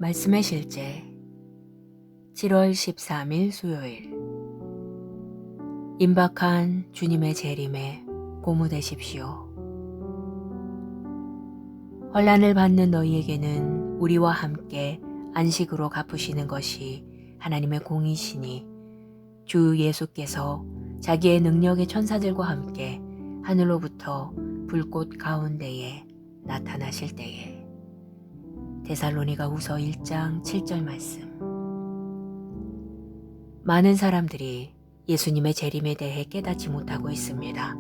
말씀의 실제 7월 13일 수요일 임박한 주님의 재림에 고무되십시오. 환난을 받는 너희에게는 우리와 함께 안식으로 갚으시는 것이 하나님의 공이시니 주 예수께서 자기의 능력의 천사들과 함께 하늘로부터 불꽃 가운데에 나타나실 때에. 데살로니가후서 1장 7절 말씀. 많은 사람들이 예수님의 재림에 대해 깨닫지 못하고 있습니다.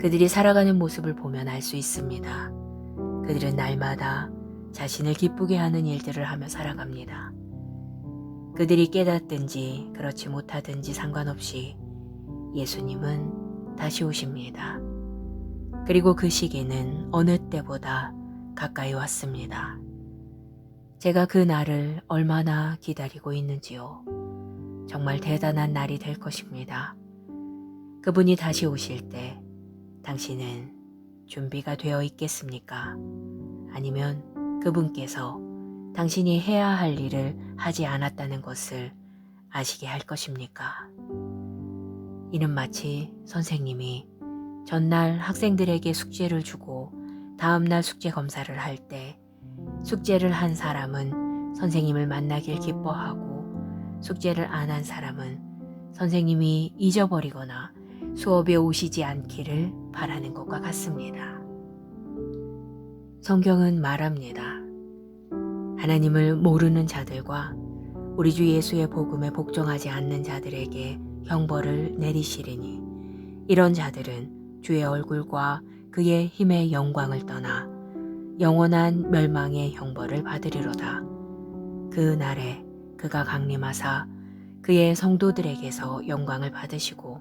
그들이 살아가는 모습을 보면 알 수 있습니다. 그들은 날마다 자신을 기쁘게 하는 일들을 하며 살아갑니다. 그들이 깨닫든지 그렇지 못하든지 상관없이 예수님은 다시 오십니다. 그리고 그 시기는 어느 때보다 가까이 왔습니다. 제가 그 날을 얼마나 기다리고 있는지요. 정말 대단한 날이 될 것입니다. 그분이 다시 오실 때 당신은 준비가 되어 있겠습니까? 아니면 그분께서 당신이 해야 할 일을 하지 않았다는 것을 아시게 할 것입니까? 이는 마치 선생님이 전날 학생들에게 숙제를 주고 다음날 숙제 검사를 할 때 숙제를 한 사람은 선생님을 만나길 기뻐하고 숙제를 안 한 사람은 선생님이 잊어버리거나 수업에 오시지 않기를 바라는 것과 같습니다. 성경은 말합니다. 하나님을 모르는 자들과 우리 주 예수의 복음에 복종하지 않는 자들에게 형벌을 내리시리니 이런 자들은 주의 얼굴과 그의 힘의 영광을 떠나 영원한 멸망의 형벌을 받으리로다. 그 날에 그가 강림하사 그의 성도들에게서 영광을 받으시고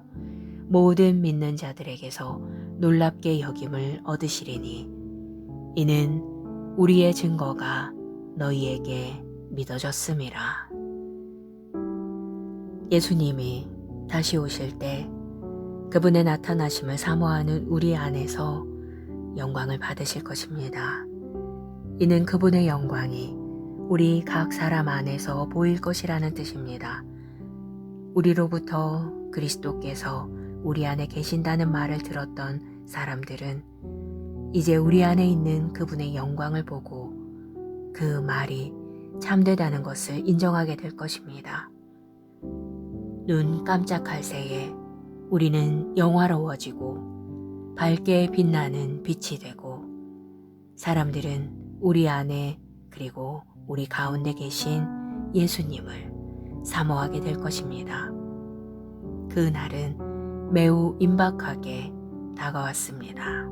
모든 믿는 자들에게서 놀랍게 여김을 얻으시리니 이는 우리의 증거가 너희에게 믿어졌음이라. 예수님이 다시 오실 때 그분의 나타나심을 사모하는 우리 안에서 영광을 받으실 것입니다. 이는 그분의 영광이 우리 각 사람 안에서 보일 것이라는 뜻입니다. 우리로부터 그리스도께서 우리 안에 계신다는 말을 들었던 사람들은 이제 우리 안에 있는 그분의 영광을 보고 그 말이 참되다는 것을 인정하게 될 것입니다. 눈 깜짝할 새에 우리는 영화로워지고 밝게 빛나는 빛이 되고 사람들은 우리 안에 그리고 우리 가운데 계신 예수님을 사모하게 될 것입니다. 그 날은 매우 임박하게 다가왔습니다.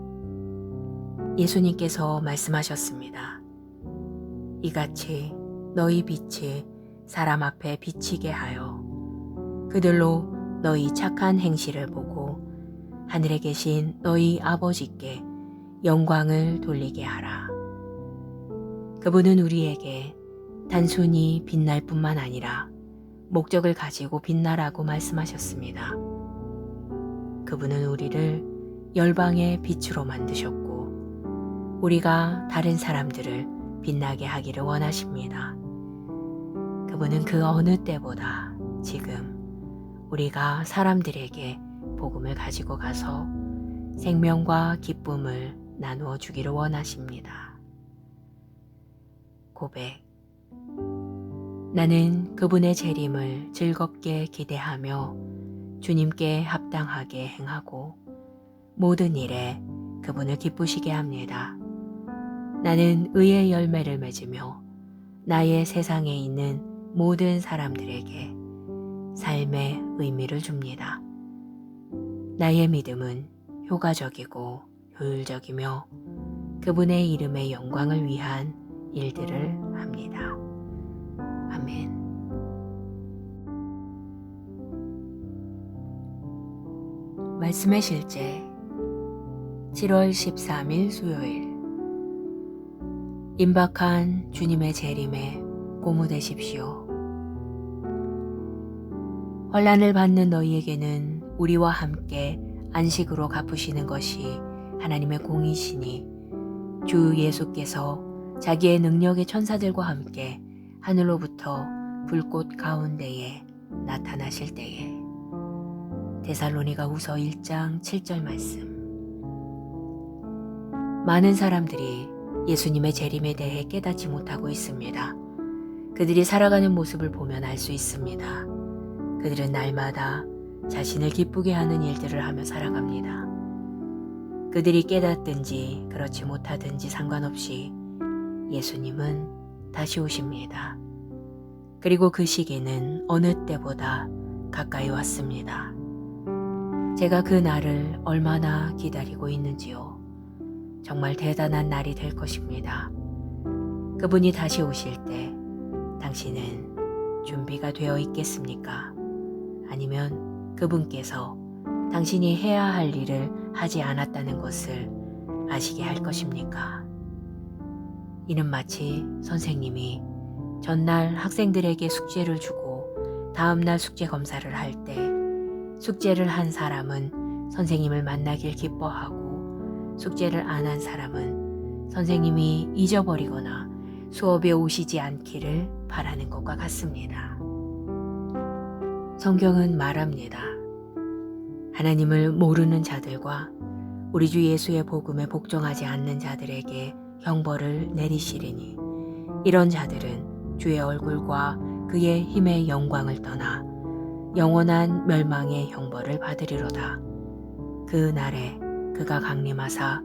예수님께서 말씀하셨습니다. 이같이 너희 빛이 사람 앞에 비치게 하여 그들로 너희 착한 행실을 보고 하늘에 계신 너희 아버지께 영광을 돌리게 하라. 그분은 우리에게 단순히 빛날 뿐만 아니라 목적을 가지고 빛나라고 말씀하셨습니다. 그분은 우리를 열방의 빛으로 만드셨고 우리가 다른 사람들을 빛나게 하기를 원하십니다. 그분은 그 어느 때보다 지금 우리가 사람들에게 복음을 가지고 가서 생명과 기쁨을 나누어 주기를 원하십니다. 고백. 나는 그분의 재림을 즐겁게 기대하며 주님께 합당하게 행하고 모든 일에 그분을 기쁘시게 합니다. 나는 의의 열매를 맺으며 나의 세상에 있는 모든 사람들에게 삶의 의미를 줍니다. 나의 믿음은 효과적이고 효율적이며 그분의 이름의 영광을 위한 일들을 합니다. 아멘. 말씀의 실제 7월 13일 수요일 임박한 주님의 재림에 고무되십시오. 환난을 받는 너희에게는 우리와 함께 안식으로 갚으시는 것이 하나님의 공이시니 주 예수께서 자기의 능력의 천사들과 함께 하늘로부터 불꽃 가운데에 나타나실 때에. 데살로니가 후서 1장 7절 말씀. 많은 사람들이 예수님의 재림에 대해 깨닫지 못하고 있습니다. 그들이 살아가는 모습을 보면 알 수 있습니다. 그들은 날마다 자신을 기쁘게 하는 일들을 하며 살아갑니다. 그들이 깨닫든지 그렇지 못하든지 상관없이 예수님은 다시 오십니다. 그리고 그 시기는 어느 때보다 가까이 왔습니다. 제가 그 날을 얼마나 기다리고 있는지요. 정말 대단한 날이 될 것입니다. 그분이 다시 오실 때 당신은 준비가 되어 있겠습니까? 아니면 그분께서 당신이 해야 할 일을 하지 않았다는 것을 아시게 할 것입니까? 이는 마치 선생님이 전날 학생들에게 숙제를 주고 다음날 숙제 검사를 할 때 숙제를 한 사람은 선생님을 만나길 기뻐하고 숙제를 안 한 사람은 선생님이 잊어버리거나 수업에 오시지 않기를 바라는 것과 같습니다. 성경은 말합니다. 하나님을 모르는 자들과 우리 주 예수의 복음에 복종하지 않는 자들에게 형벌을 내리시리니 이런 자들은 주의 얼굴과 그의 힘의 영광을 떠나 영원한 멸망의 형벌을 받으리로다. 그 날에 그가 강림하사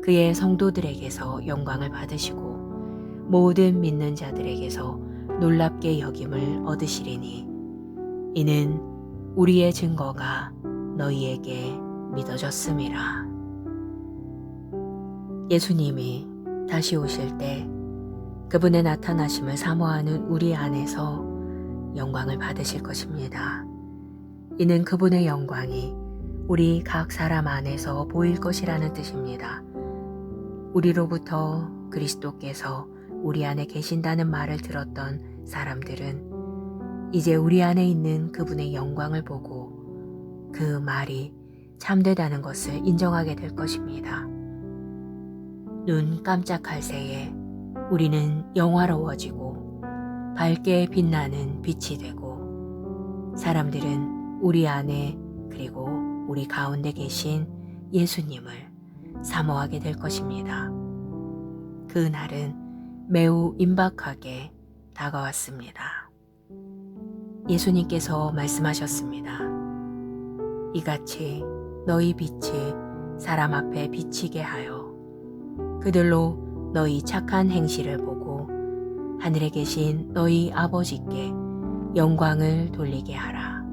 그의 성도들에게서 영광을 받으시고 모든 믿는 자들에게서 놀랍게 여김을 얻으시리니 이는 우리의 증거가 너희에게 믿어졌음이라. 예수님이 다시 오실 때 그분의 나타나심을 사모하는 우리 안에서 영광을 받으실 것입니다. 이는 그분의 영광이 우리 각 사람 안에서 보일 것이라는 뜻입니다. 우리로부터 그리스도께서 우리 안에 계신다는 말을 들었던 사람들은 이제 우리 안에 있는 그분의 영광을 보고 그 말이 참되다는 것을 인정하게 될 것입니다. 눈 깜짝할 새에 우리는 영화로워지고 밝게 빛나는 빛이 되고 사람들은 우리 안에 그리고 우리 가운데 계신 예수님을 사모하게 될 것입니다. 그 날은 매우 임박하게 다가왔습니다. 예수님께서 말씀하셨습니다. 이같이 너희 빛이 사람 앞에 비치게 하여 그들로 너희 착한 행실을 보고 하늘에 계신 너희 아버지께 영광을 돌리게 하라.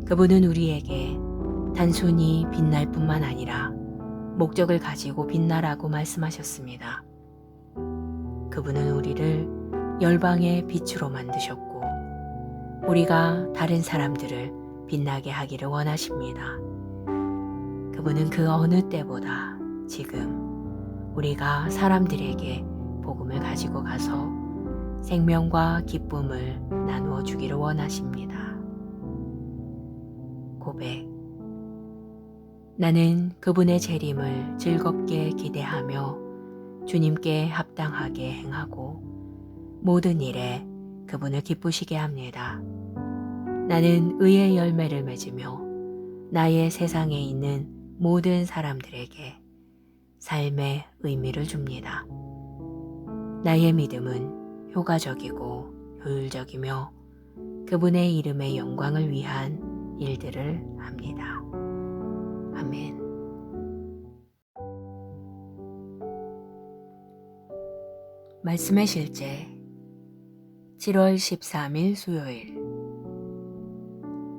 그분은 우리에게 단순히 빛날 뿐만 아니라 목적을 가지고 빛나라고 말씀하셨습니다. 그분은 우리를 열방의 빛으로 만드셨고 우리가 다른 사람들을 빛나게 하기를 원하십니다. 그분은 그 어느 때보다 지금 우리가 사람들에게 복음을 가지고 가서 생명과 기쁨을 나누어 주기를 원하십니다. 고백. 나는 그분의 재림을 즐겁게 기대하며 주님께 합당하게 행하고 모든 일에 그분을 기쁘시게 합니다. 나는 의의 열매를 맺으며 나의 세상에 있는 모든 사람들에게 삶의 의미를 줍니다. 나의 믿음은 효과적이고 효율적이며 그분의 이름의 영광을 위한 일들을 합니다. 아멘. 말씀의 실제 7월 13일 수요일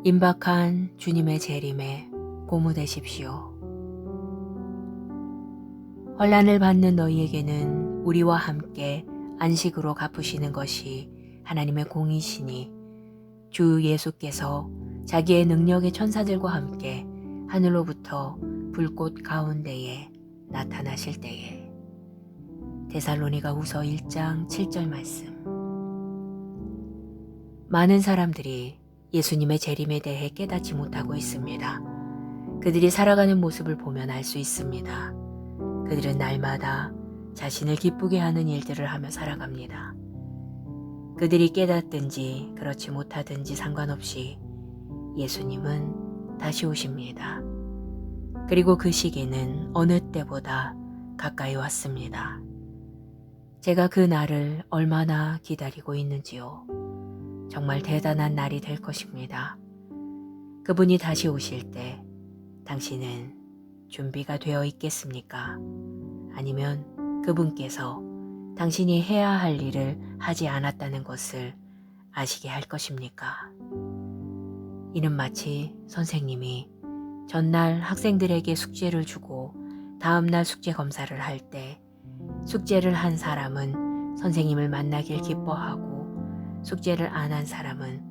임박한 주님의 재림에 고무되십시오. 환난을 받는 너희에게는 우리와 함께 안식으로 갚으시는 것이 하나님의 공이시니 주 예수께서 자기의 능력의 천사들과 함께 하늘로부터 불꽃 가운데에 나타나실 때에. 데살로니가 후서 1장 7절 말씀. 많은 사람들이 예수님의 재림에 대해 깨닫지 못하고 있습니다. 그들이 살아가는 모습을 보면 알 수 있습니다. 그들은 날마다 자신을 기쁘게 하는 일들을 하며 살아갑니다. 그들이 깨닫든지 그렇지 못하든지 상관없이 예수님은 다시 오십니다. 그리고 그 시기는 어느 때보다 가까이 왔습니다. 제가 그 날을 얼마나 기다리고 있는지요. 정말 대단한 날이 될 것입니다. 그분이 다시 오실 때 당신은 준비가 되어 있겠습니까? 아니면 그분께서 당신이 해야 할 일을 하지 않았다는 것을 아시게 할 것입니까? 이는 마치 선생님이 전날 학생들에게 숙제를 주고 다음날 숙제 검사를 할 때 숙제를 한 사람은 선생님을 만나길 기뻐하고 숙제를 안 한 사람은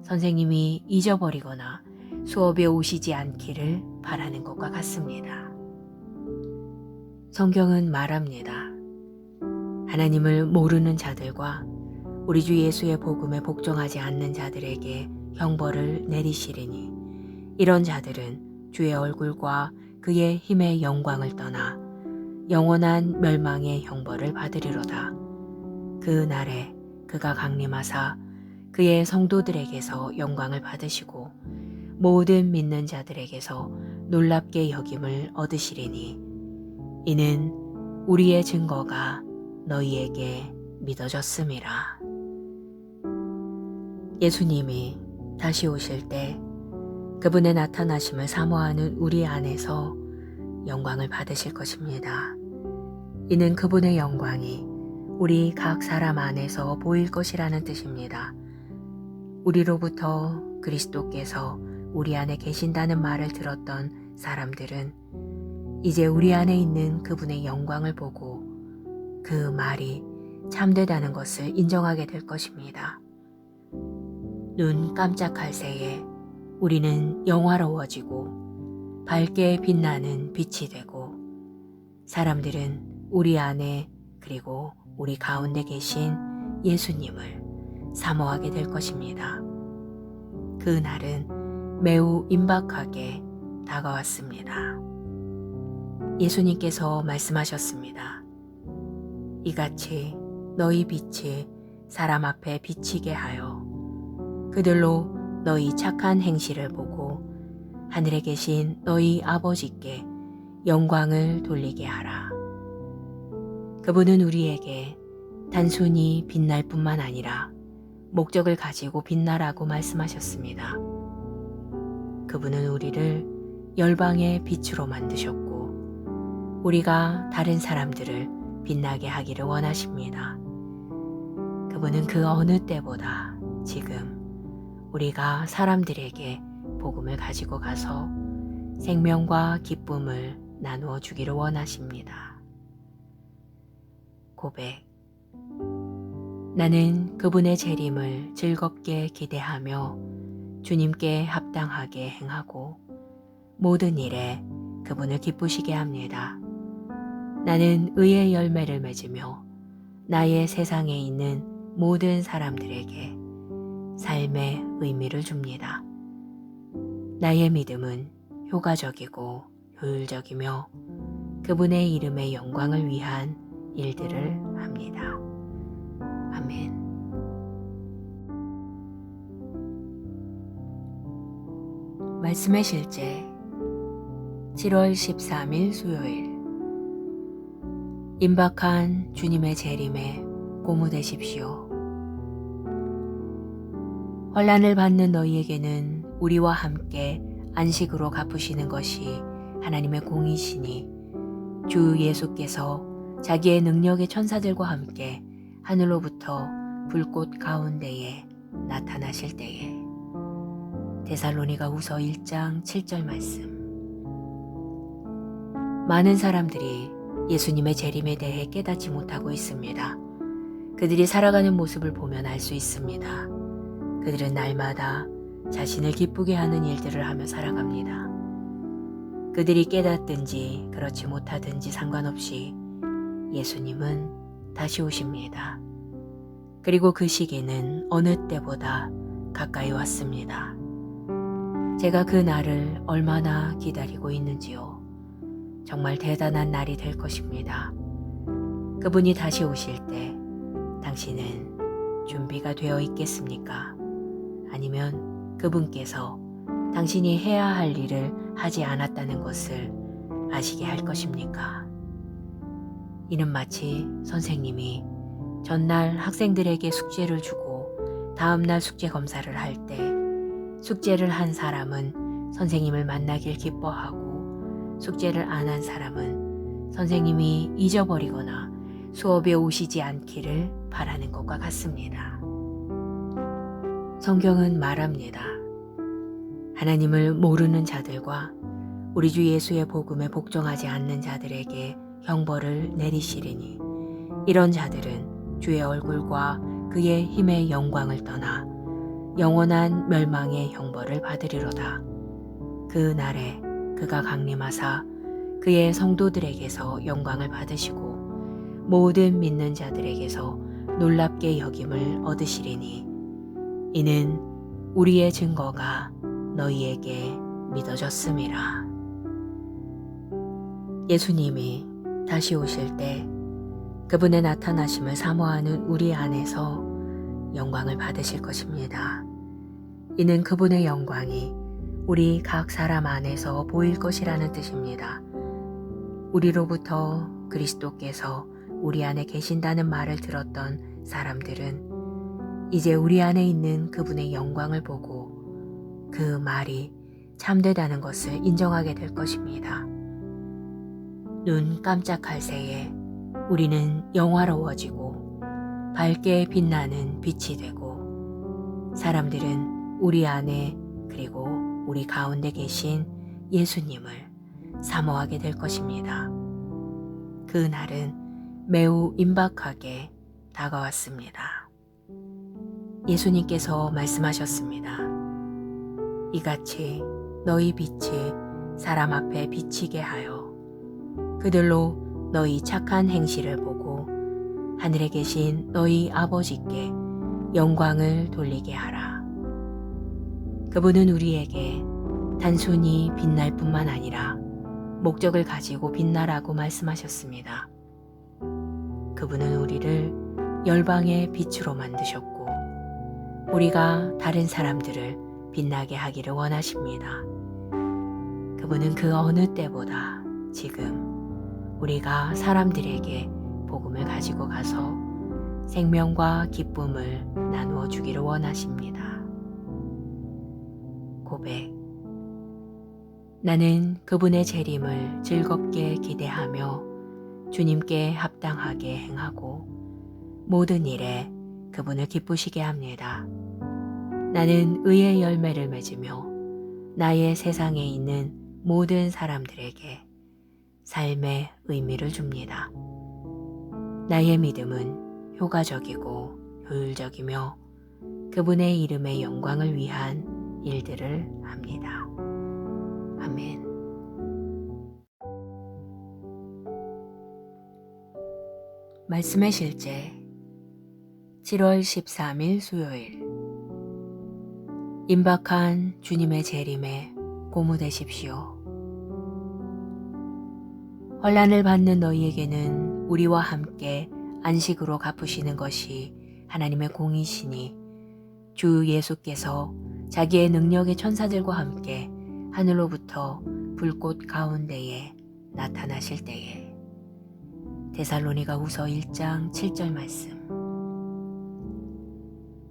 선생님이 잊어버리거나 수업에 오시지 않기를 바라는 것과 같습니다. 성경은 말합니다. 하나님을 모르는 자들과 우리 주 예수의 복음에 복종하지 않는 자들에게 형벌을 내리시리니 이런 자들은 주의 얼굴과 그의 힘의 영광을 떠나 영원한 멸망의 형벌을 받으리로다. 그 날에 그가 강림하사 그의 성도들에게서 영광을 받으시고 모든 믿는 자들에게서 놀랍게 여김을 얻으시리니 이는 우리의 증거가 너희에게 믿어졌음이라. 예수님이 다시 오실 때 그분의 나타나심을 사모하는 우리 안에서 영광을 받으실 것입니다. 이는 그분의 영광이 우리 각 사람 안에서 보일 것이라는 뜻입니다. 우리로부터 그리스도께서 우리 안에 계신다는 말을 들었던 사람들은 이제 우리 안에 있는 그분의 영광을 보고 그 말이 참되다는 것을 인정하게 될 것입니다. 눈 깜짝할 새에 우리는 영화로워지고 밝게 빛나는 빛이 되고 사람들은 우리 안에 그리고 우리 가운데 계신 예수님을 사모하게 될 것입니다. 그 날은 매우 임박하게 다가왔습니다. 예수님께서 말씀하셨습니다. 이같이 너희 빛이 사람 앞에 비치게 하여 그들로 너희 착한 행실을 보고 하늘에 계신 너희 아버지께 영광을 돌리게 하라. 그분은 우리에게 단순히 빛날 뿐만 아니라 목적을 가지고 빛나라고 말씀하셨습니다. 그분은 우리를 열방의 빛으로 만드셨고 우리가 다른 사람들을 빛나게 하기를 원하십니다. 그분은 그 어느 때보다 지금 우리가 사람들에게 복음을 가지고 가서 생명과 기쁨을 나누어 주기를 원하십니다. 고백. 나는 그분의 재림을 즐겁게 기대하며 주님께 합당하게 행하고 모든 일에 그분을 기쁘시게 합니다. 나는 의의 열매를 맺으며 나의 세상에 있는 모든 사람들에게 삶의 의미를 줍니다. 나의 믿음은 효과적이고 효율적이며 그분의 이름의 영광을 위한 일들을 합니다. 아멘. 말씀의 실제 7월 13일 수요일 임박한 주님의 재림에 고무되십시오. 환난을 받는 너희에게는 우리와 함께 안식으로 갚으시는 것이 하나님의 공이시니 주 예수께서 자기의 능력의 천사들과 함께 하늘로부터 불꽃 가운데에 나타나실 때에 데살로니가후서 1장 7절 말씀. 많은 사람들이 예수님의 재림에 대해 깨닫지 못하고 있습니다. 그들이 살아가는 모습을 보면 알 수 있습니다. 그들은 날마다 자신을 기쁘게 하는 일들을 하며 살아갑니다. 그들이 깨닫든지 그렇지 못하든지 상관없이 예수님은 다시 오십니다. 그리고 그 시기는 어느 때보다 가까이 왔습니다. 제가 그 날을 얼마나 기다리고 있는지요. 정말 대단한 날이 될 것입니다. 그분이 다시 오실 때 당신은 준비가 되어 있겠습니까? 아니면 그분께서 당신이 해야 할 일을 하지 않았다는 것을 아시게 할 것입니까? 이는 마치 선생님이 전날 학생들에게 숙제를 주고 다음날 숙제 검사를 할 때 숙제를 한 사람은 선생님을 만나길 기뻐하고 숙제를 안 한 사람은 선생님이 잊어버리거나 수업에 오시지 않기를 바라는 것과 같습니다. 성경은 말합니다. 하나님을 모르는 자들과 우리 주 예수의 복음에 복종하지 않는 자들에게 형벌을 내리시리니 이런 자들은 주의 얼굴과 그의 힘의 영광을 떠나 영원한 멸망의 형벌을 받으리로다. 그 날에 그가 강림하사 그의 성도들에게서 영광을 받으시고 모든 믿는 자들에게서 놀랍게 여김을 얻으시리니 이는 우리의 증거가 너희에게 믿어졌음이라. 예수님이 다시 오실 때 그분의 나타나심을 사모하는 우리 안에서 영광을 받으실 것입니다. 이는 그분의 영광이 우리 각 사람 안에서 보일 것이라는 뜻입니다. 우리로부터 그리스도께서 우리 안에 계신다는 말을 들었던 사람들은 이제 우리 안에 있는 그분의 영광을 보고 그 말이 참되다는 것을 인정하게 될 것입니다. 눈 깜짝할 새에 우리는 영화로워지고 밝게 빛나는 빛이 되고 사람들은 우리 안에 그리고 우리 가운데 계신 예수님을 사모하게 될 것입니다. 그 날은 매우 임박하게 다가왔습니다. 예수님께서 말씀하셨습니다. 이같이 너희 빛이 사람 앞에 비치게 하여 그들로 너희 착한 행실을 보고 하늘에 계신 너희 아버지께 영광을 돌리게 하라. 그분은 우리에게 단순히 빛날 뿐만 아니라 목적을 가지고 빛나라고 말씀하셨습니다. 그분은 우리를 열방의 빛으로 만드셨고 우리가 다른 사람들을 빛나게 하기를 원하십니다. 그분은 그 어느 때보다 지금 우리가 사람들에게 복음을 가지고 가서 생명과 기쁨을 나누어 주기를 원하십니다. 고백. 나는 그분의 재림을 즐겁게 기대하며 주님께 합당하게 행하고 모든 일에 그분을 기쁘시게 합니다. 나는 의의 열매를 맺으며 나의 세상에 있는 모든 사람들에게 삶의 의미를 줍니다. 나의 믿음은 효과적이고 효율적이며 그분의 이름의 영광을 위한 일들을 합니다. 아멘. 말씀의 실제 7월 13일 수요일 임박한 주님의 재림에 고무되십시오. 환난을 받는 너희에게는 우리와 함께 안식으로 갚으시는 것이 하나님의 공이시니 주 예수께서 자기의 능력의 천사들과 함께 하늘로부터 불꽃 가운데에 나타나실 때에. 데살로니가후서 1장 7절 말씀.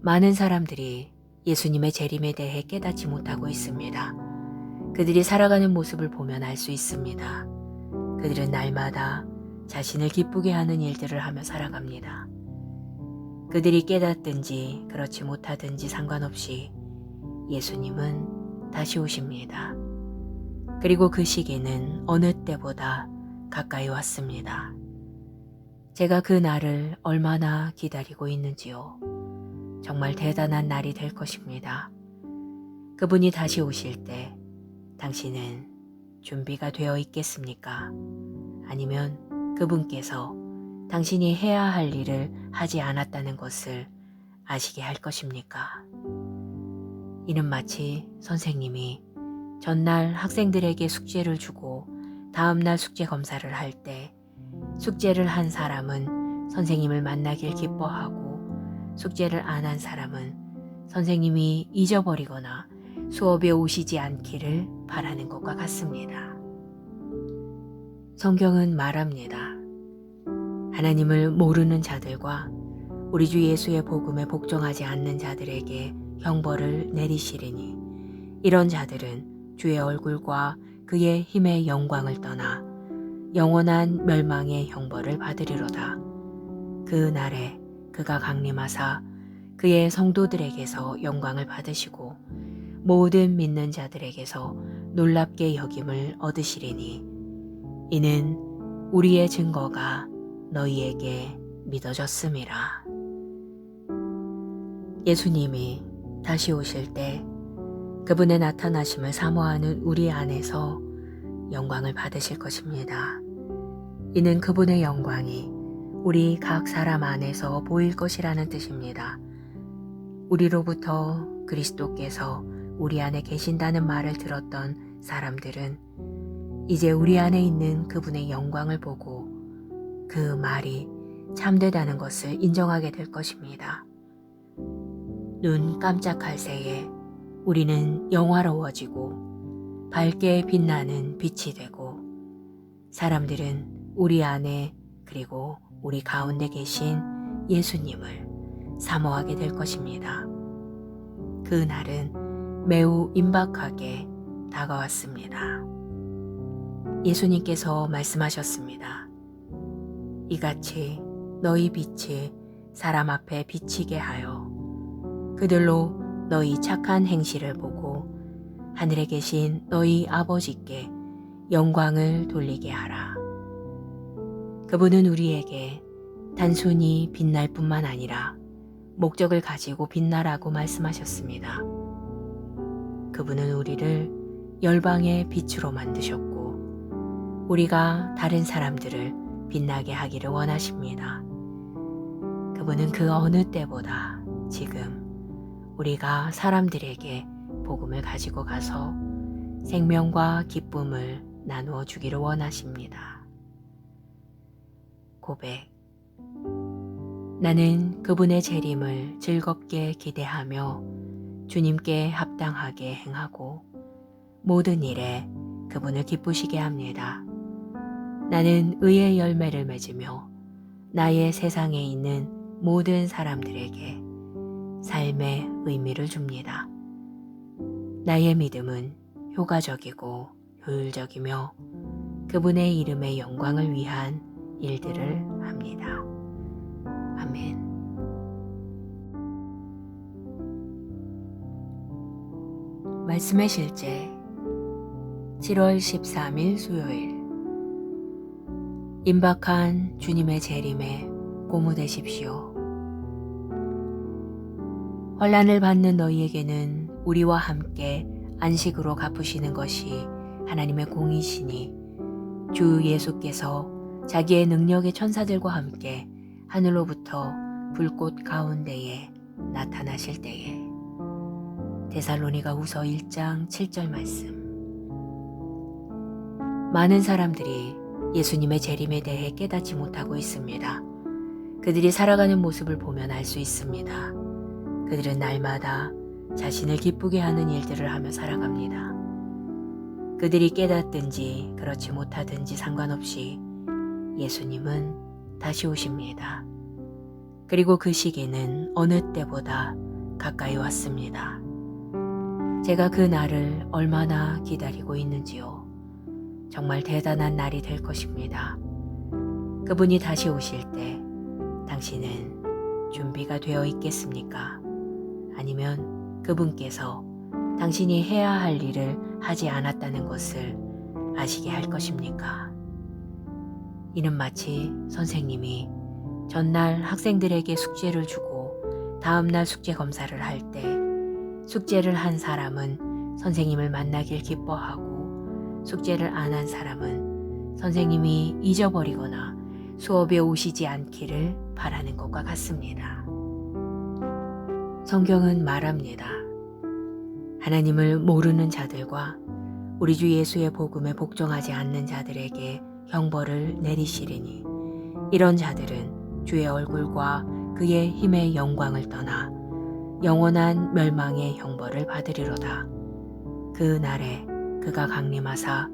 많은 사람들이 예수님의 재림에 대해 깨닫지 못하고 있습니다. 그들이 살아가는 모습을 보면 알 수 있습니다. 그들은 날마다 자신을 기쁘게 하는 일들을 하며 살아갑니다. 그들이 깨닫든지 그렇지 못하든지 상관없이 예수님은 다시 오십니다. 그리고 그 시기는 어느 때보다 가까이 왔습니다. 제가 그 날을 얼마나 기다리고 있는지요. 정말 대단한 날이 될 것입니다. 그분이 다시 오실 때 당신은 준비가 되어 있겠습니까? 아니면 그분께서 당신이 해야 할 일을 하지 않았다는 것을 아시게 할 것입니까? 이는 마치 선생님이 전날 학생들에게 숙제를 주고 다음날 숙제 검사를 할 때 숙제를 한 사람은 선생님을 만나길 기뻐하고 숙제를 안 한 사람은 선생님이 잊어버리거나 수업에 오시지 않기를 바라는 것과 같습니다. 성경은 말합니다. 하나님을 모르는 자들과 우리 주 예수의 복음에 복종하지 않는 자들에게 형벌을 내리시리니 이런 자들은 주의 얼굴과 그의 힘의 영광을 떠나 영원한 멸망의 형벌을 받으리로다. 그 날에 그가 강림하사 그의 성도들에게서 영광을 받으시고 모든 믿는 자들에게서 놀랍게 여김을 얻으시리니 이는 우리의 증거가 너희에게 믿어졌음이라. 예수님이 다시 오실 때 그분의 나타나심을 사모하는 우리 안에서 영광을 받으실 것입니다. 이는 그분의 영광이 우리 각 사람 안에서 보일 것이라는 뜻입니다. 우리로부터 그리스도께서 우리 안에 계신다는 말을 들었던 사람들은 이제 우리 안에 있는 그분의 영광을 보고 그 말이 참되다는 것을 인정하게 될 것입니다. 눈 깜짝할 새에 우리는 영화로워지고 밝게 빛나는 빛이 되고 사람들은 우리 안에 그리고 우리 가운데 계신 예수님을 사모하게 될 것입니다. 그 날은 매우 임박하게 다가왔습니다. 예수님께서 말씀하셨습니다. 이같이 너희 빛이 사람 앞에 비치게 하여 그들로 너희 착한 행실을 보고 하늘에 계신 너희 아버지께 영광을 돌리게 하라. 그분은 우리에게 단순히 빛날 뿐만 아니라 목적을 가지고 빛나라고 말씀하셨습니다. 그분은 우리를 열방의 빛으로 만드셨고 우리가 다른 사람들을 빛나게 하기를 원하십니다. 그분은 그 어느 때보다 지금 우리가 사람들에게 복음을 가지고 가서 생명과 기쁨을 나누어 주기를 원하십니다. 고백. 나는 그분의 재림을 즐겁게 기대하며 주님께 합당하게 행하고 모든 일에 그분을 기쁘시게 합니다. 나는 의의 열매를 맺으며 나의 세상에 있는 모든 사람들에게 삶의 의미를 줍니다. 나의 믿음은 효과적이고 효율적이며 그분의 이름의 영광을 위한 일들을 합니다. 아멘. 말씀의 실제 7월 13일 수요일 임박한 주님의 재림에 고무되십시오. 환난을 받는 너희에게는 우리와 함께 안식으로 갚으시는 것이 하나님의 공이시니 주 예수께서 자기의 능력의 천사들과 함께 하늘로부터 불꽃 가운데에 나타나실 때에. 데살로니가후서 1장 7절 말씀. 많은 사람들이 예수님의 재림에 대해 깨닫지 못하고 있습니다. 그들이 살아가는 모습을 보면 알 수 있습니다. 그들은 날마다 자신을 기쁘게 하는 일들을 하며 살아갑니다. 그들이 깨닫든지 그렇지 못하든지 상관없이 예수님은 다시 오십니다. 그리고 그 시기는 어느 때보다 가까이 왔습니다. 제가 그 날을 얼마나 기다리고 있는지요. 정말 대단한 날이 될 것입니다. 그분이 다시 오실 때 당신은 준비가 되어 있겠습니까? 아니면 그분께서 당신이 해야 할 일을 하지 않았다는 것을 아시게 할 것입니까? 이는 마치 선생님이 전날 학생들에게 숙제를 주고 다음날 숙제 검사를 할 때 숙제를 한 사람은 선생님을 만나길 기뻐하고 숙제를 안 한 사람은 선생님이 잊어버리거나 수업에 오시지 않기를 바라는 것과 같습니다. 성경은 말합니다. 하나님을 모르는 자들과 우리 주 예수의 복음에 복종하지 않는 자들에게 형벌을 내리시리니 이런 자들은 주의 얼굴과 그의 힘의 영광을 떠나 영원한 멸망의 형벌을 받으리로다. 그 날에 그가 강림하사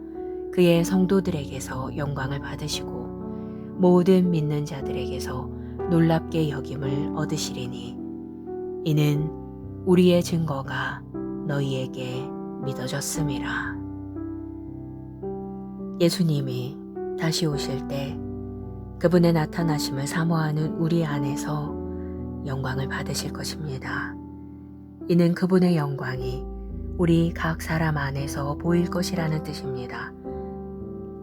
그의 성도들에게서 영광을 받으시고 모든 믿는 자들에게서 놀랍게 여김을 얻으시리니 이는 우리의 증거가 너희에게 믿어졌음이라. 예수님이 다시 오실 때 그분의 나타나심을 사모하는 우리 안에서 영광을 받으실 것입니다. 이는 그분의 영광이 우리 각 사람 안에서 보일 것이라는 뜻입니다.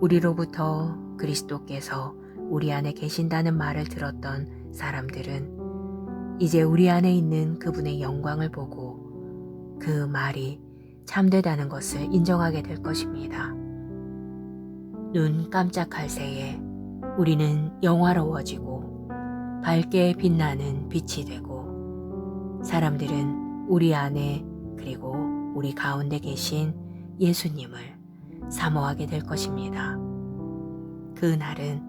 우리로부터 그리스도께서 우리 안에 계신다는 말을 들었던 사람들은 이제 우리 안에 있는 그분의 영광을 보고 그 말이 참되다는 것을 인정하게 될 것입니다. 눈 깜짝할 새에 우리는 영화로워지고 밝게 빛나는 빛이 되고 사람들은 우리 안에 그리고 우리 가운데 계신 예수님을 사모하게 될 것입니다. 그 날은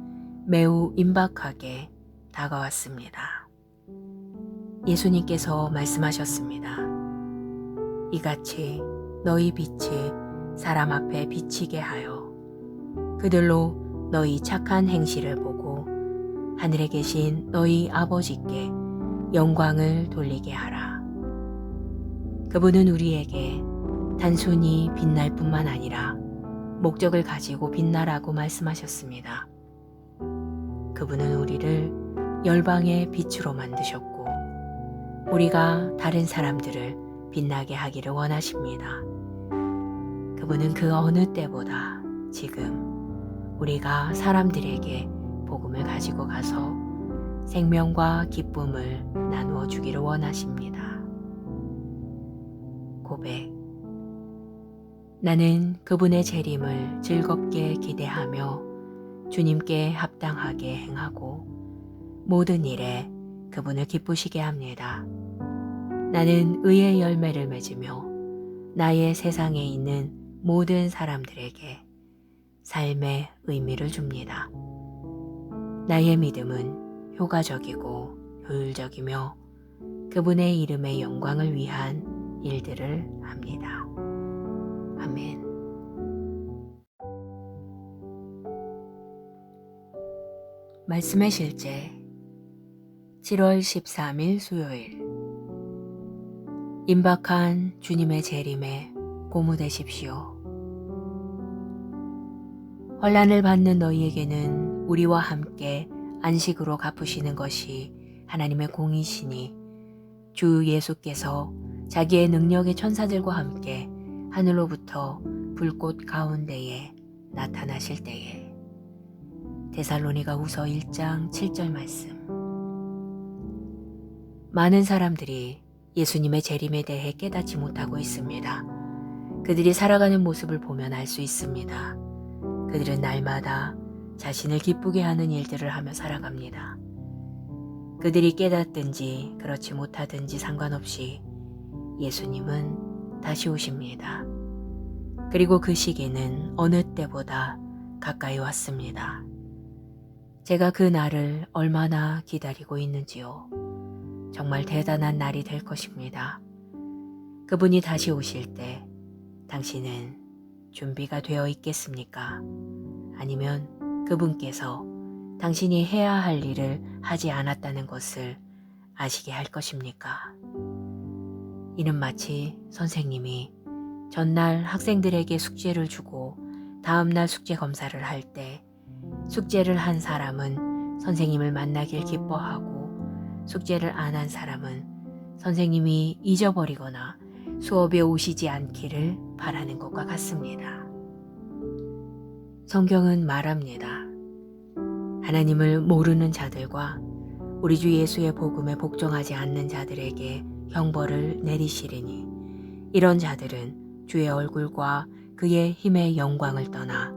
매우 임박하게 다가왔습니다. 예수님께서 말씀하셨습니다. 이같이 너희 빛이 사람 앞에 비치게 하여 그들로 너희 착한 행실을 보고 하늘에 계신 너희 아버지께 영광을 돌리게 하라. 그분은 우리에게 단순히 빛날 뿐만 아니라 목적을 가지고 빛나라고 말씀하셨습니다. 그분은 우리를 열방의 빛으로 만드셨고 우리가 다른 사람들을 빛나게 하기를 원하십니다. 그분은 그 어느 때보다 지금 우리가 사람들에게 복음을 가지고 가서 생명과 기쁨을 나누어 주기를 원하십니다. 고백. 나는 그분의 재림을 즐겁게 기대하며 주님께 합당하게 행하고 모든 일에 그분을 기쁘시게 합니다. 나는 의의 열매를 맺으며 나의 세상에 있는 모든 사람들에게 삶의 의미를 줍니다. 나의 믿음은 효과적이고 효율적이며 그분의 이름의 영광을 위한 일들을 합니다. 아멘. 말씀의 실제 7월 13일 수요일 임박한 주님의 재림에 고무되십시오. 환난을 받는 너희에게는 우리와 함께 안식으로 갚으시는 것이 하나님의 공이시니 주 예수께서 자기의 능력의 천사들과 함께 하늘로부터 불꽃 가운데에 나타나실 때에. 데살로니가 후서 1장 7절 말씀. 많은 사람들이 예수님의 재림에 대해 깨닫지 못하고 있습니다. 그들이 살아가는 모습을 보면 알 수 있습니다. 그들은 날마다 자신을 기쁘게 하는 일들을 하며 살아갑니다. 그들이 깨닫든지 그렇지 못하든지 상관없이 예수님은 다시 오십니다. 그리고 그 시기는 어느 때보다 가까이 왔습니다. 제가 그 날을 얼마나 기다리고 있는지요. 정말 대단한 날이 될 것입니다. 그분이 다시 오실 때 당신은 준비가 되어 있겠습니까? 아니면 그분께서 당신이 해야 할 일을 하지 않았다는 것을 아시게 할 것입니까? 이는 마치 선생님이 전날 학생들에게 숙제를 주고 다음날 숙제 검사를 할 때 숙제를 한 사람은 선생님을 만나길 기뻐하고 숙제를 안 한 사람은 선생님이 잊어버리거나 수업에 오시지 않기를 바라는 것과 같습니다. 성경은 말합니다. 하나님을 모르는 자들과 우리 주 예수의 복음에 복종하지 않는 자들에게 형벌을 내리시리니 이런 자들은 주의 얼굴과 그의 힘의 영광을 떠나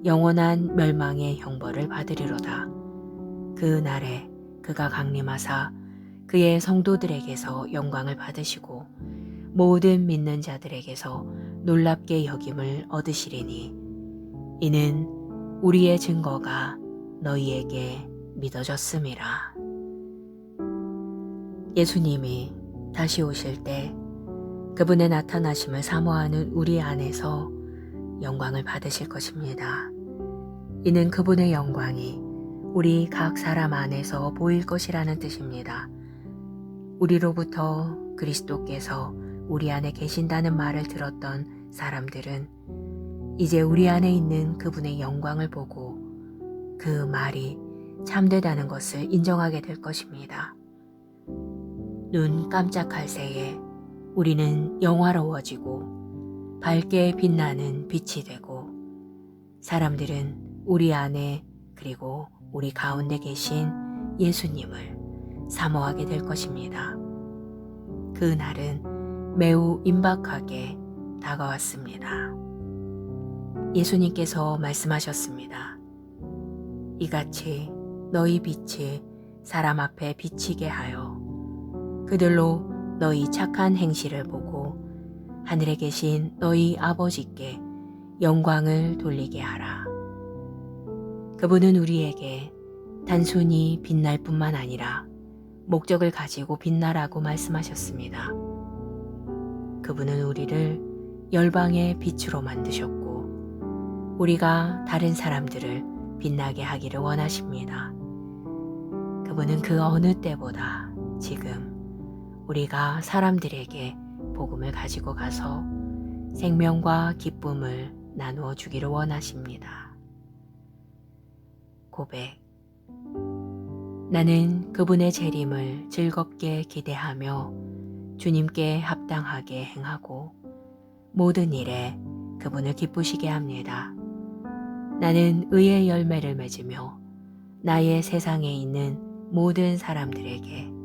영원한 멸망의 형벌을 받으리로다. 그 날에 그가 강림하사 그의 성도들에게서 영광을 받으시고 모든 믿는 자들에게서 놀랍게 여김을 얻으시리니 이는 우리의 증거가 너희에게 믿어졌음이라. 예수님이 다시 오실 때 그분의 나타나심을 사모하는 우리 안에서 영광을 받으실 것입니다. 이는 그분의 영광이 우리 각 사람 안에서 보일 것이라는 뜻입니다. 우리로부터 그리스도께서 우리 안에 계신다는 말을 들었던 사람들은 이제 우리 안에 있는 그분의 영광을 보고 그 말이 참되다는 것을 인정하게 될 것입니다. 눈 깜짝할 새에 우리는 영화로워지고 밝게 빛나는 빛이 되고 사람들은 우리 안에 그리고 우리 가운데 계신 예수님을 사모하게 될 것입니다. 그 날은 매우 임박하게 다가왔습니다. 예수님께서 말씀하셨습니다. 이같이 너희 빛이 사람 앞에 비치게 하여 그들로 너희 착한 행실을 보고 하늘에 계신 너희 아버지께 영광을 돌리게 하라. 그분은 우리에게 단순히 빛날 뿐만 아니라 목적을 가지고 빛나라고 말씀하셨습니다. 그분은 우리를 열방의 빛으로 만드셨고 우리가 다른 사람들을 빛나게 하기를 원하십니다. 그분은 그 어느 때보다 지금 우리가 사람들에게 복음을 가지고 가서 생명과 기쁨을 나누어 주기를 원하십니다. 고백. 나는 그분의 재림을 즐겁게 기대하며 주님께 합당하게 행하고 모든 일에 그분을 기쁘시게 합니다. 나는 의의 열매를 맺으며 나의 세상에 있는 모든 사람들에게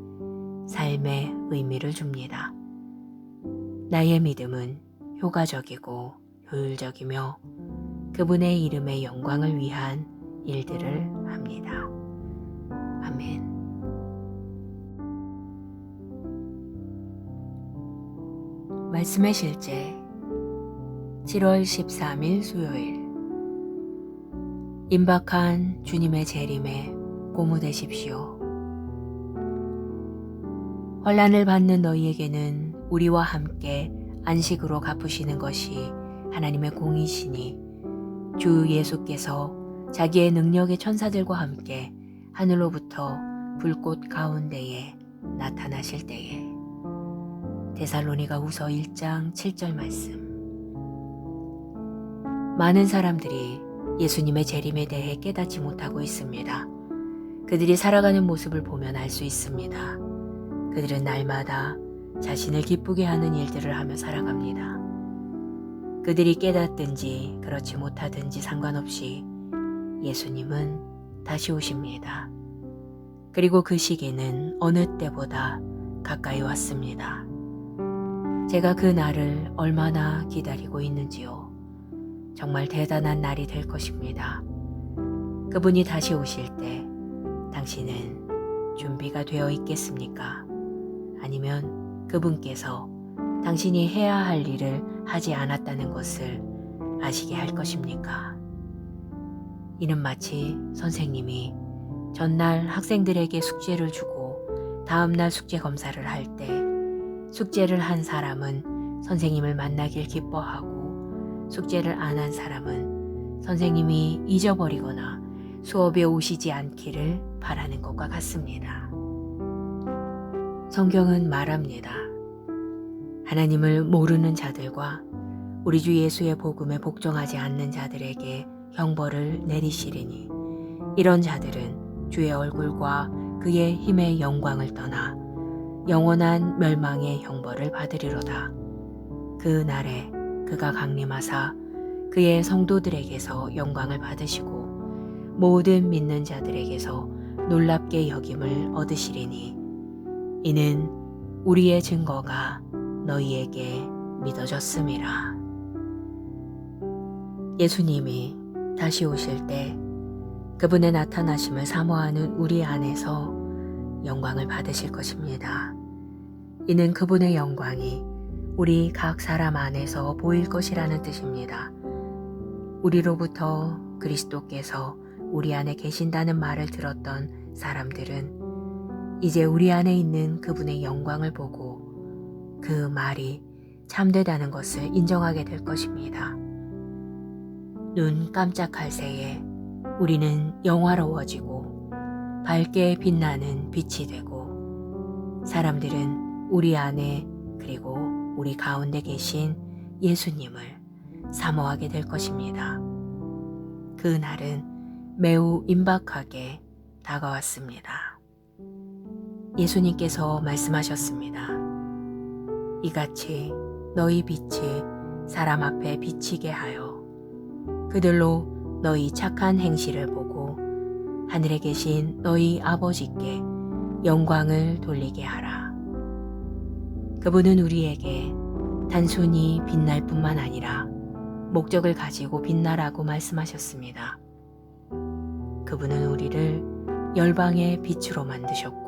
삶의 의미를 줍니다. 나의 믿음은 효과적이고 효율적이며 그분의 이름의 영광을 위한 일들을 합니다. 아멘. 말씀의 실제 7월 13일 수요일 임박한 주님의 재림에 고무되십시오. 환난을 받는 너희에게는 우리와 함께 안식으로 갚으시는 것이 하나님의 공이시니 주 예수께서 자기의 능력의 천사들과 함께 하늘로부터 불꽃 가운데에 나타나실 때에 데살로니가후서 1장 7절 말씀. 많은 사람들이 예수님의 재림에 대해 깨닫지 못하고 있습니다. 그들이 살아가는 모습을 보면 알 수 있습니다. 그들은 날마다 자신을 기쁘게 하는 일들을 하며 살아갑니다. 그들이 깨닫든지 그렇지 못하든지 상관없이 예수님은 다시 오십니다. 그리고 그 시기는 어느 때보다 가까이 왔습니다. 제가 그 날을 얼마나 기다리고 있는지요. 정말 대단한 날이 될 것입니다. 그분이 다시 오실 때 당신은 준비가 되어 있겠습니까? 아니면 그분께서 당신이 해야 할 일을 하지 않았다는 것을 아시게 할 것입니까? 이는 마치 선생님이 전날 학생들에게 숙제를 주고 다음날 숙제 검사를 할 때 숙제를 한 사람은 선생님을 만나길 기뻐하고 숙제를 안 한 사람은 선생님이 잊어버리거나 수업에 오시지 않기를 바라는 것과 같습니다. 성경은 말합니다. 하나님을 모르는 자들과 우리 주 예수의 복음에 복종하지 않는 자들에게 형벌을 내리시리니 이런 자들은 주의 얼굴과 그의 힘의 영광을 떠나 영원한 멸망의 형벌을 받으리로다. 그 날에 그가 강림하사 그의 성도들에게서 영광을 받으시고 모든 믿는 자들에게서 놀랍게 여김을 얻으시리니 이는 우리의 증거가 너희에게 믿어졌음이라. 예수님이 다시 오실 때 그분의 나타나심을 사모하는 우리 안에서 영광을 받으실 것입니다. 이는 그분의 영광이 우리 각 사람 안에서 보일 것이라는 뜻입니다. 우리로부터 그리스도께서 우리 안에 계신다는 말을 들었던 사람들은 이제 우리 안에 있는 그분의 영광을 보고 그 말이 참되다는 것을 인정하게 될 것입니다. 눈 깜짝할 새에 우리는 영화로워지고 밝게 빛나는 빛이 되고 사람들은 우리 안에 그리고 우리 가운데 계신 예수님을 사모하게 될 것입니다. 그 날은 매우 임박하게 다가왔습니다. 예수님께서 말씀하셨습니다. 이같이 너희 빛이 사람 앞에 비치게 하여 그들로 너희 착한 행실을 보고 하늘에 계신 너희 아버지께 영광을 돌리게 하라. 그분은 우리에게 단순히 빛날 뿐만 아니라 목적을 가지고 빛나라고 말씀하셨습니다. 그분은 우리를 열방의 빛으로 만드셨고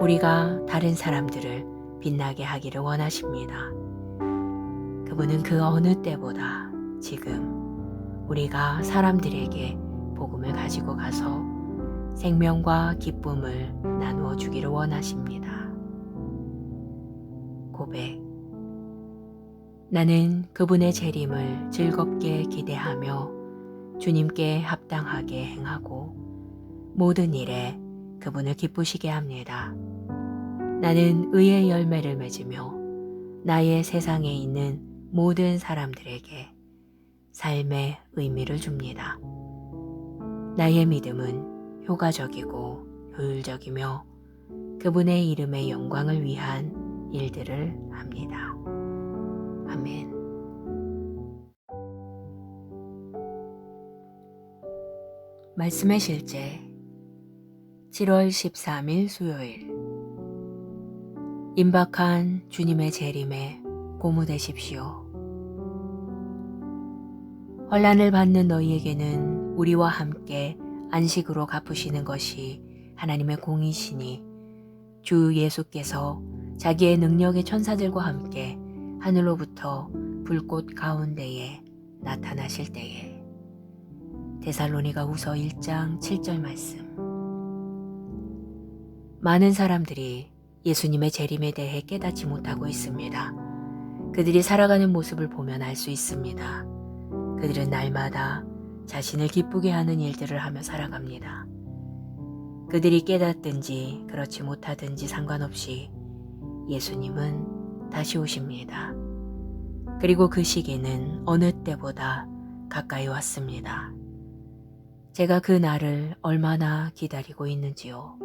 우리가 다른 사람들을 빛나게 하기를 원하십니다. 그분은 그 어느 때보다 지금 우리가 사람들에게 복음을 가지고 가서 생명과 기쁨을 나누어 주기를 원하십니다. 고백. 나는 그분의 재림을 즐겁게 기대하며 주님께 합당하게 행하고 모든 일에 그분을 기쁘시게 합니다. 나는 의의 열매를 맺으며 나의 세상에 있는 모든 사람들에게 삶의 의미를 줍니다. 나의 믿음은 효과적이고 효율적이며 그분의 이름의 영광을 위한 일들을 합니다. 아멘. 말씀의 실제 7월 13일 수요일 임박한 주님의 재림에 고무되십시오. 환난을 받는 너희에게는 우리와 함께 안식으로 갚으시는 것이 하나님의 공이시니 주 예수께서 자기의 능력의 천사들과 함께 하늘로부터 불꽃 가운데에 나타나실 때에. 데살로니가후서 1장 7절 말씀. 많은 사람들이 예수님의 재림에 대해 깨닫지 못하고 있습니다. 그들이 살아가는 모습을 보면 알 수 있습니다. 그들은 날마다 자신을 기쁘게 하는 일들을 하며 살아갑니다. 그들이 깨닫든지 그렇지 못하든지 상관없이 예수님은 다시 오십니다. 그리고 그 시기는 어느 때보다 가까이 왔습니다. 제가 그 날을 얼마나 기다리고 있는지요.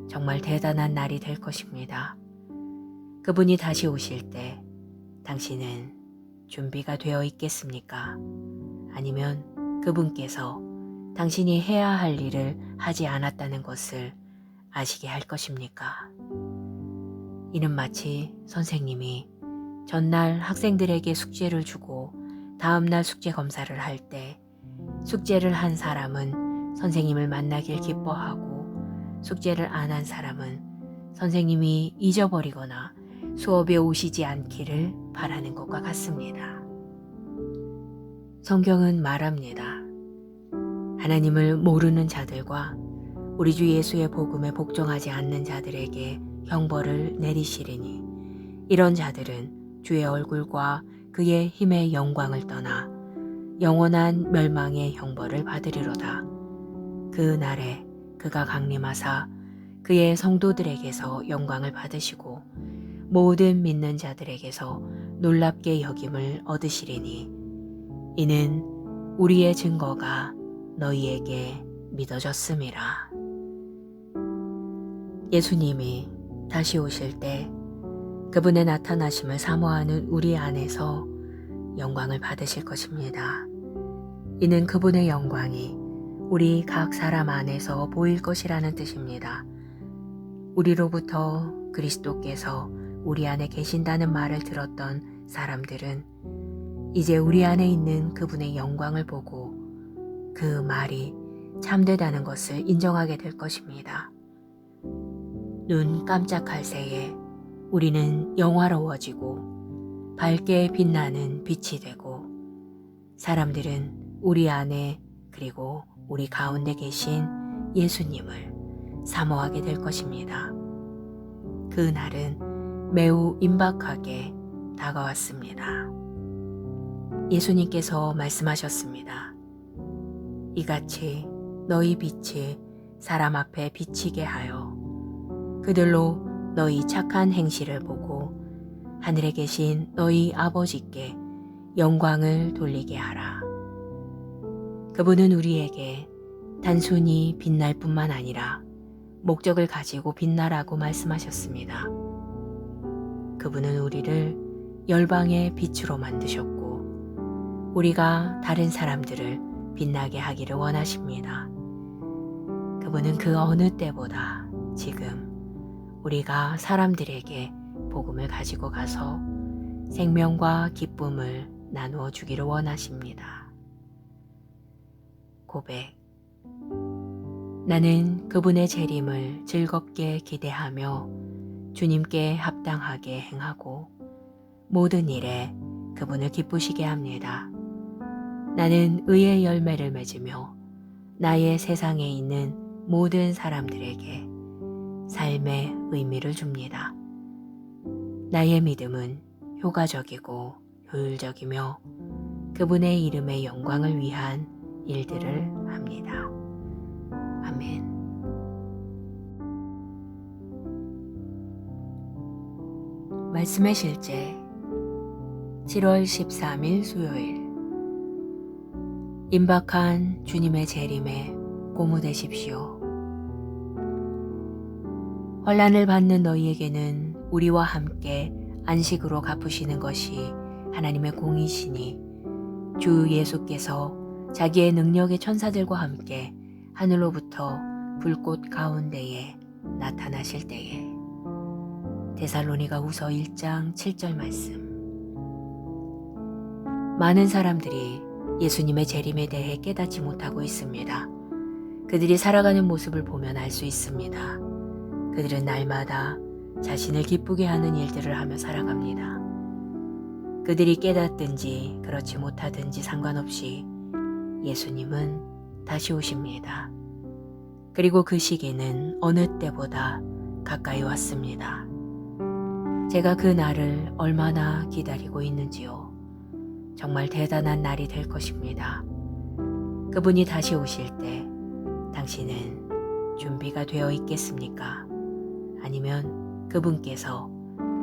정말 대단한 날이 될 것입니다. 그분이 다시 오실 때 당신은 준비가 되어 있겠습니까? 아니면 그분께서 당신이 해야 할 일을 하지 않았다는 것을 아시게 할 것입니까? 이는 마치 선생님이 전날 학생들에게 숙제를 주고 다음날 숙제 검사를 할 때 숙제를 한 사람은 선생님을 만나길 기뻐하고 숙제를 안 한 사람은 선생님이 잊어버리거나 수업에 오시지 않기를 바라는 것과 같습니다. 성경은 말합니다. 하나님을 모르는 자들과 우리 주 예수의 복음에 복종하지 않는 자들에게 형벌을 내리시리니 이런 자들은 주의 얼굴과 그의 힘의 영광을 떠나 영원한 멸망의 형벌을 받으리로다. 그 날에 그가 강림하사 그의 성도들에게서 영광을 받으시고 모든 믿는 자들에게서 놀랍게 여김을 얻으시리니 이는 우리의 증거가 너희에게 믿어졌음이라. 예수님이 다시 오실 때 그분의 나타나심을 사모하는 우리 안에서 영광을 받으실 것입니다. 이는 그분의 영광이 우리 각 사람 안에서 보일 것이라는 뜻입니다. 우리로부터 그리스도께서 우리 안에 계신다는 말을 들었던 사람들은 이제 우리 안에 있는 그분의 영광을 보고 그 말이 참되다는 것을 인정하게 될 것입니다. 눈 깜짝할 새에 우리는 영화로워지고 밝게 빛나는 빛이 되고 사람들은 우리 안에 그리고 우리 가운데 계신 예수님을 사모하게 될 것입니다. 그 날은 매우 임박하게 다가왔습니다. 예수님께서 말씀하셨습니다. 이같이 너희 빛이 사람 앞에 비치게 하여 그들로 너희 착한 행실을 보고 하늘에 계신 너희 아버지께 영광을 돌리게 하라. 그분은 우리에게 단순히 빛날 뿐만 아니라 목적을 가지고 빛나라고 말씀하셨습니다. 그분은 우리를 열방의 빛으로 만드셨고 우리가 다른 사람들을 빛나게 하기를 원하십니다. 그분은 그 어느 때보다 지금 우리가 사람들에게 복음을 가지고 가서 생명과 기쁨을 나누어 주기를 원하십니다. 고백. 나는 그분의 재림을 즐겁게 기대하며 주님께 합당하게 행하고 모든 일에 그분을 기쁘시게 합니다. 나는 의의 열매를 맺으며 나의 세상에 있는 모든 사람들에게 삶의 의미를 줍니다. 나의 믿음은 효과적이고 효율적이며 그분의 이름의 영광을 위한 일들을 합니다. 아멘. 말씀의 실제 7월 13일 수요일. 임박한 주님의 재림에 고무되십시오. 환난을 받는 너희에게는 우리와 함께 안식으로 갚으시는 것이 하나님의 공이시니 주 예수께서 자기의 능력의 천사들과 함께 하늘로부터 불꽃 가운데에 나타나실 때에. 데살로니가후서 1장 7절 말씀. 많은 사람들이 예수님의 재림에 대해 깨닫지 못하고 있습니다. 그들이 살아가는 모습을 보면 알 수 있습니다. 그들은 날마다 자신을 기쁘게 하는 일들을 하며 살아갑니다. 그들이 깨닫든지 그렇지 못하든지 상관없이 예수님은 다시 오십니다. 그리고 그 시기는 어느 때보다 가까이 왔습니다. 제가 그 날을 얼마나 기다리고 있는지요. 정말 대단한 날이 될 것입니다. 그분이 다시 오실 때 당신은 준비가 되어 있겠습니까? 아니면 그분께서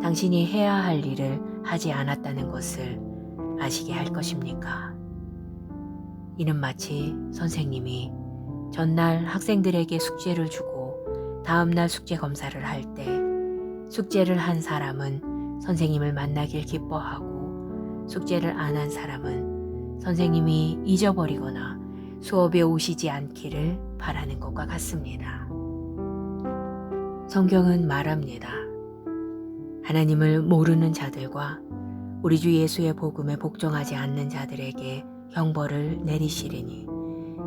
당신이 해야 할 일을 하지 않았다는 것을 아시게 할 것입니까? 이는 마치 선생님이 전날 학생들에게 숙제를 주고 다음날 숙제 검사를 할 때 숙제를 한 사람은 선생님을 만나길 기뻐하고 숙제를 안 한 사람은 선생님이 잊어버리거나 수업에 오시지 않기를 바라는 것과 같습니다. 성경은 말합니다. 하나님을 모르는 자들과 우리 주 예수의 복음에 복종하지 않는 자들에게 형벌을 내리시리니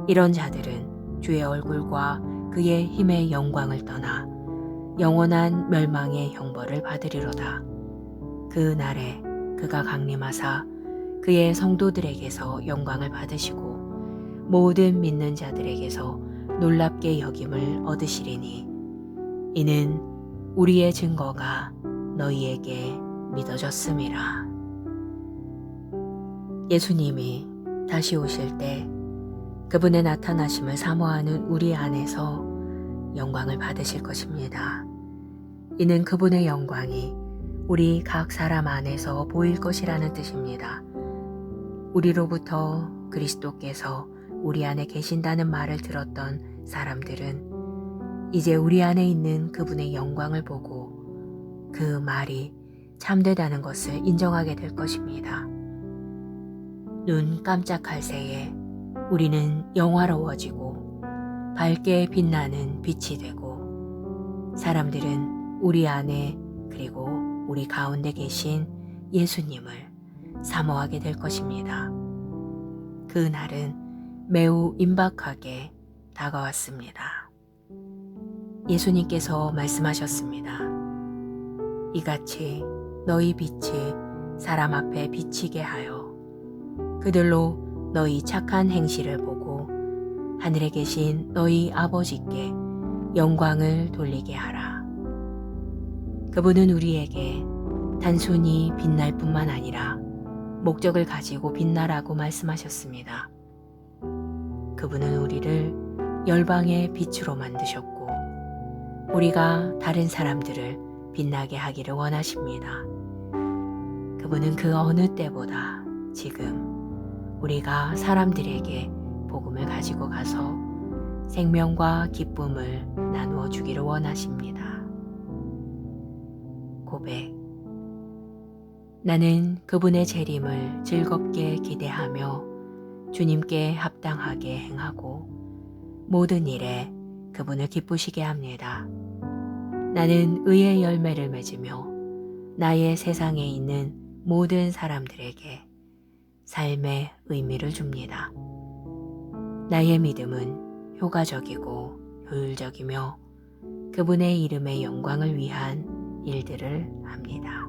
이런 자들은 주의 얼굴과 그의 힘의 영광을 떠나 영원한 멸망의 형벌을 받으리로다. 그 날에 그가 강림하사 그의 성도들에게서 영광을 받으시고 모든 믿는 자들에게서 놀랍게 여김을 얻으시리니 이는 우리의 증거가 너희에게 믿어졌음이라. 예수님이 다시 오실 때 그분의 나타나심을 사모하는 우리 안에서 영광을 받으실 것입니다. 이는 그분의 영광이 우리 각 사람 안에서 보일 것이라는 뜻입니다. 우리로부터 그리스도께서 우리 안에 계신다는 말을 들었던 사람들은 이제 우리 안에 있는 그분의 영광을 보고 그 말이 참되다는 것을 인정하게 될 것입니다. 눈 깜짝할 새에 우리는 영화로워지고 밝게 빛나는 빛이 되고 사람들은 우리 안에 그리고 우리 가운데 계신 예수님을 사모하게 될 것입니다. 그 날은 매우 임박하게 다가왔습니다. 예수님께서 말씀하셨습니다. 이같이 너희 빛이 사람 앞에 비치게 하여 그들로 너희 착한 행실을 보고 하늘에 계신 너희 아버지께 영광을 돌리게 하라. 그분은 우리에게 단순히 빛날 뿐만 아니라 목적을 가지고 빛나라고 말씀하셨습니다. 그분은 우리를 열방의 빛으로 만드셨고 우리가 다른 사람들을 빛나게 하기를 원하십니다. 그분은 그 어느 때보다 지금 우리가 사람들에게 복음을 가지고 가서 생명과 기쁨을 나누어 주기를 원하십니다. 고백. 나는 그분의 재림을 즐겁게 기대하며 주님께 합당하게 행하고 모든 일에 그분을 기쁘시게 합니다. 나는 의의 열매를 맺으며 나의 세상에 있는 모든 사람들에게 삶의 의미를 줍니다. 나의 믿음은 효과적이고 효율적이며 그분의 이름의 영광을 위한 일들을 합니다.